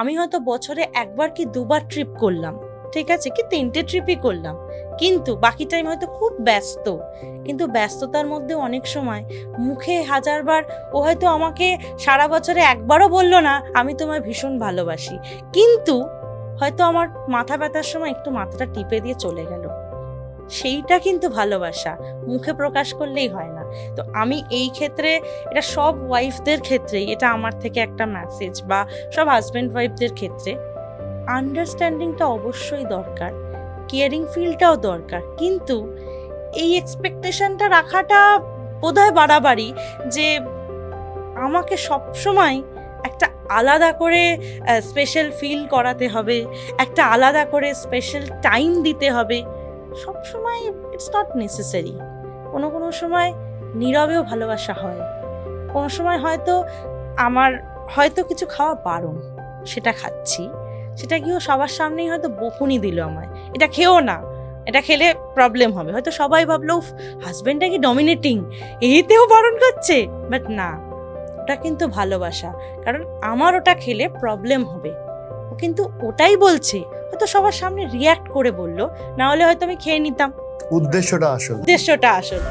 আমি হয়তো বছরে একবার কি দুবার ট্রিপ করলাম, ঠিক আছে, কি 3টে ট্রিপই করলাম, কিন্তু বাকি টাইম হয়তো খুব ব্যস্ত। কিন্তু ব্যস্ততার মধ্যে অনেক সময় মুখে হাজারবার ও হয়তো আমাকে সারা বছরে একবারও বললো না আমি তোমায় ভীষণ ভালোবাসি, কিন্তু হয়তো আমার মাথা ব্যথার সময় একটু মাথাটা টিপে দিয়ে চলে গেল। সেইটা কিন্তু ভালোবাসা, মুখে প্রকাশ করলেই হয় না। তো আমি এই ক্ষেত্রে, এটা সব ওয়াইফদের ক্ষেত্রেই, এটা আমার থেকে একটা মেসেজ, বা সব হাজব্যান্ড ওয়াইফদের ক্ষেত্রে, আন্ডারস্ট্যান্ডিংটা অবশ্যই দরকার, কেয়ারিং ফিলটাও দরকার, কিন্তু এই এক্সপেকটেশনটা রাখাটা বোধহয় বাড়াবাড়ি, যে আমাকে সবসময় একটা আলাদা করে স্পেশাল ফিল করাতে হবে, একটা আলাদা করে স্পেশাল টাইম দিতে হবে। সব সময় ইটস নট নেসেসারি। কোনো কোনো সময় নীরবেও ভালোবাসা হয়। কোনো সময় হয়তো আমার হয়তো কিছু খাওয়া বারণ, সেটা খাচ্ছি, সেটা গিয়েও সবার সামনেই হয়তো বকুনি দিল আমায়, এটা খেও না, এটা খেলে প্রবলেম হবে। হয়তো সবাই ভাবলো হাজবেন্ডটা কি ডমিনেটিং, এতেও বারণ করছে, বাট না, ওটা কিন্তু ভালোবাসা। কারণ আমার ওটা খেলে প্রবলেম হবে, ও কিন্তু ওটাই বলছে, হয়তো সবার সামনে রিয়াক্ট করে বললো, না হলে হয়তো আমি খেয়ে নিতাম। উদ্দেশ্যটা আসল। উদ্দেশ্যটা আসলে